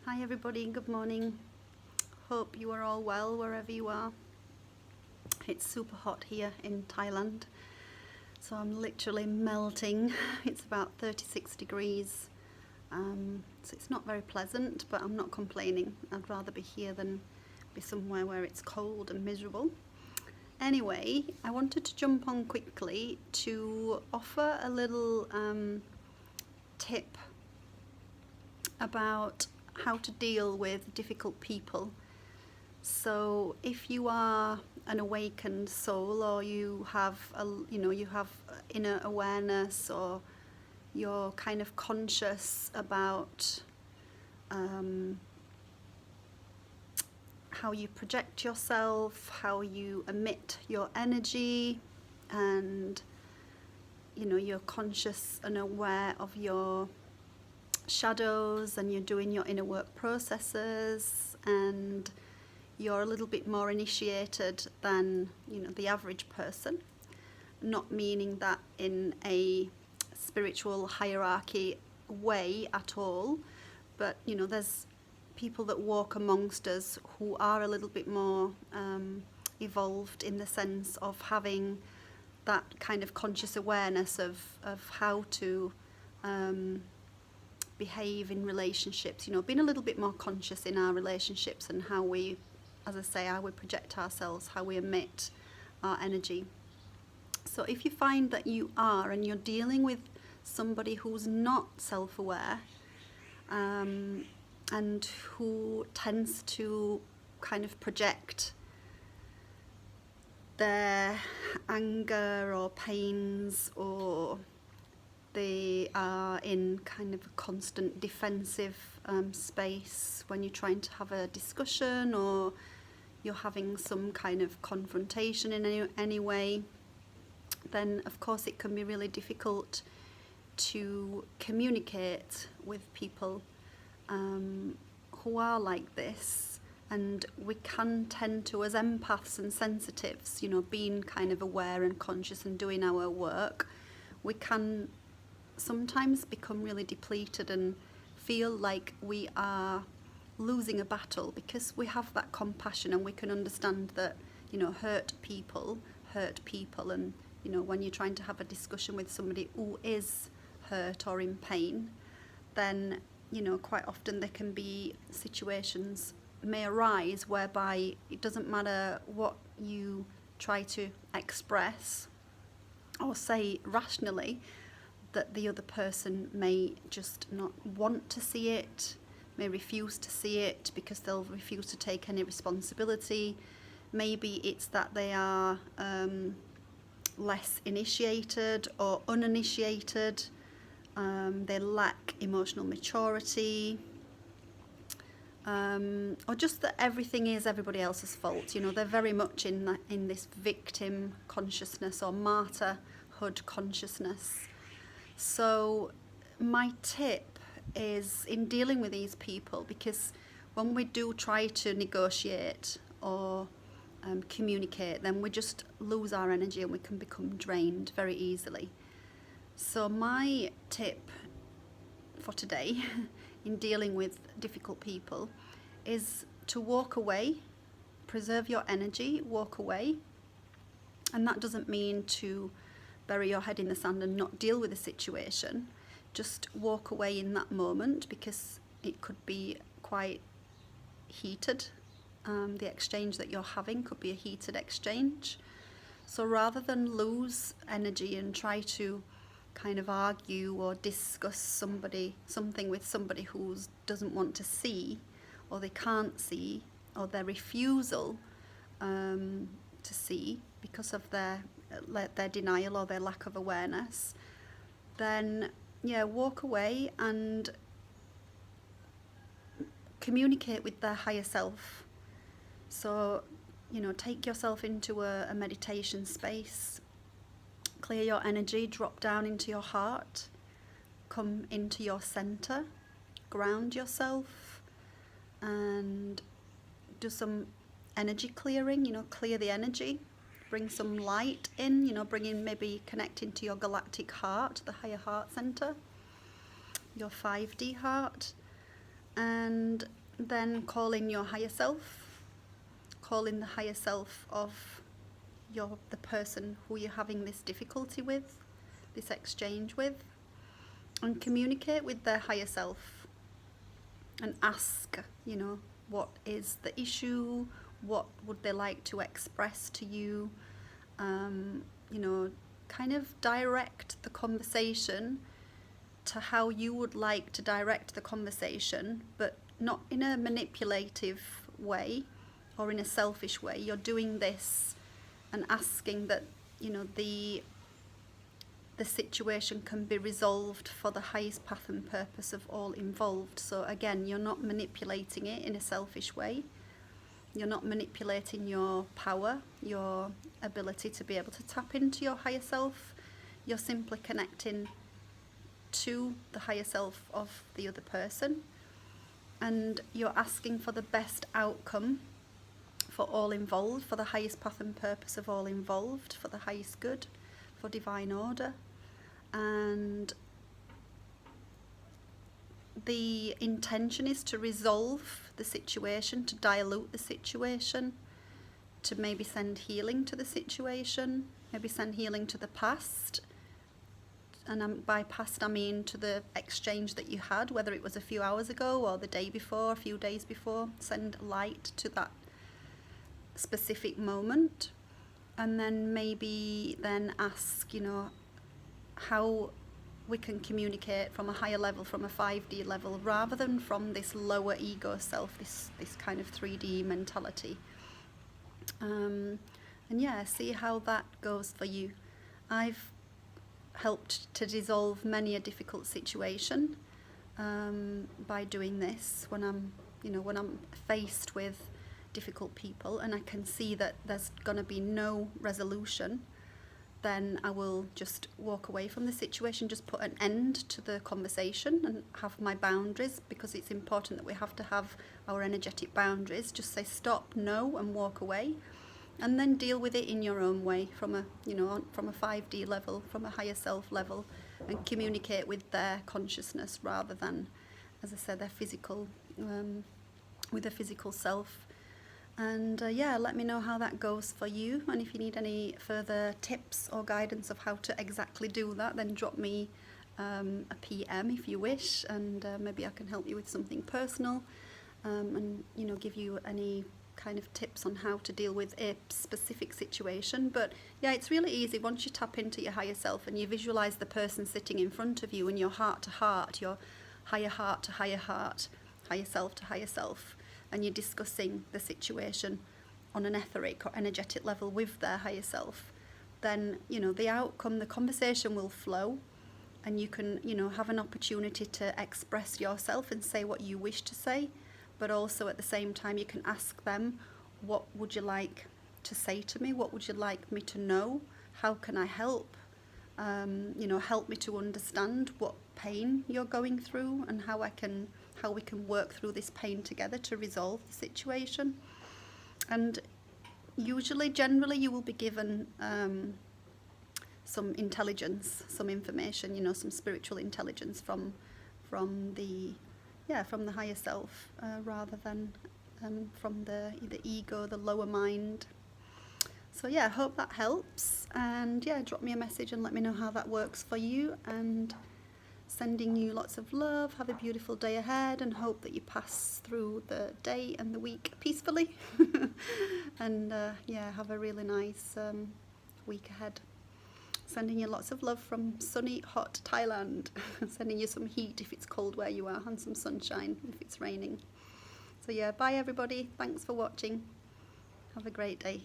Hi everybody, good morning. Hope you are all well wherever you are. It's super hot here in Thailand, so I'm literally melting. It's about 36 degrees, so it's not very pleasant, but I'm not complaining. I'd rather be here than be somewhere where it's cold and miserable. Anyway, I wanted to jump on quickly to offer a little tip about how to deal with difficult people. So if you are an awakened soul, or you have inner awareness, or you're kind of conscious about how you project yourself, how you emit your energy, and you're conscious and aware of your shadows, and you're doing your inner work processes, and you're a little bit more initiated than the average person, not meaning that in a spiritual hierarchy way at all, but there's people that walk amongst us who are a little bit more evolved, in the sense of having that kind of conscious awareness of how to behave in relationships, being a little bit more conscious in our relationships, and how we, as I say, how we project ourselves, how we emit our energy. So if you find that you are, and you're dealing with somebody who's not self-aware, and who tends to kind of project their anger or pains, or they are in kind of a constant defensive space when you're trying to have a discussion, or you're having some kind of confrontation in any way, then of course it can be really difficult to communicate with people who are like this. And we can tend to, as empaths and sensitives, being kind of aware and conscious and doing our work, we can sometimes become really depleted and feel like we are losing a battle, because we have that compassion and we can understand that hurt people, and when you're trying to have a discussion with somebody who is hurt or in pain, then quite often there can be situations may arise whereby it doesn't matter what you try to express or say rationally, that the other person may just not want to see it, may refuse to see it because they'll refuse to take any responsibility. Maybe it's that they are less initiated or uninitiated, they lack emotional maturity, or just that everything is everybody else's fault. They're very much in this victim consciousness or martyrhood consciousness. So my tip is, in dealing with these people, because when we do try to negotiate or communicate, then we just lose our energy and we can become drained very easily. So my tip for today in dealing with difficult people is to walk away, preserve your energy, walk away. And that doesn't mean to bury your head in the sand and not deal with the situation. Just walk away in that moment, because it could be quite heated. The exchange that you're having could be a heated exchange. So rather than lose energy and try to kind of argue or discuss something with somebody who doesn't want to see, or they can't see, or their refusal to see because of their denial or their lack of awareness, then walk away and communicate with their higher self. So take yourself into a meditation space, clear your energy, drop down into your heart, come into your center, ground yourself, and do some energy clearing. Clear the energy, bring some light in, maybe connecting to your galactic heart, the higher heart center, your 5D heart, And then call in your higher self, call in the higher self of the person who you're having this difficulty with, this exchange with, and communicate with their higher self and ask, what is the issue, what would they like to express to you, kind of direct the conversation to how you would like to direct the conversation, but not in a manipulative way or in a selfish way. You're doing this and asking that, the situation can be resolved for the highest path and purpose of all involved. So again, you're not manipulating it in a selfish way. You're not manipulating your power, your ability to be able to tap into your higher self. You're simply connecting to the higher self of the other person, and you're asking for the best outcome for all involved, for the highest path and purpose of all involved, for the highest good, for divine order. And the intention is to resolve the situation, to dilute the situation, to maybe send healing to the situation, maybe send healing to the past. And by past I mean to the exchange that you had, whether it was a few hours ago or the day before, a few days before. Send light to that specific moment. And then maybe then ask, how we can communicate from a higher level, from a 5D level, rather than from this lower ego self, this kind of 3D mentality. And see how that goes for you. I've helped to dissolve many a difficult situation by doing this when I'm faced with difficult people and I can see that there's going to be no resolution, then I will just walk away from the situation, just put an end to the conversation and have my boundaries, because it's important that we have to have our energetic boundaries. Just say stop, no, and walk away, and then deal with it in your own way from a 5D level, from a higher self level, and communicate with their consciousness rather than, as I said, their physical, with a physical self. And let me know how that goes for you, and if you need any further tips or guidance of how to exactly do that, then drop me a PM if you wish, and maybe I can help you with something personal, and give you any kind of tips on how to deal with a specific situation. But it's really easy once you tap into your higher self and you visualize the person sitting in front of you, and your heart to heart, your higher heart to higher heart, higher self to higher self, and you're discussing the situation on an etheric or energetic level with their higher self, then the outcome, the conversation will flow, and you can have an opportunity to express yourself and say what you wish to say. But also at the same time, you can ask them, what would you like to say to me? What would you like me to know? How can I help? Help me to understand what pain you're going through, and how we can work through this pain together to resolve the situation. And generally, you will be given some intelligence, some information, some spiritual intelligence from the higher self, rather than from the ego, the lower mind. So I hope that helps, and drop me a message and let me know how that works for you. And sending you lots of love. Have a beautiful day ahead, and hope that you pass through the day and the week peacefully. And have a really nice week ahead. Sending you lots of love from sunny, hot Thailand. Sending you some heat if it's cold where you are, and some sunshine if it's raining. So bye everybody. Thanks for watching. Have a great day.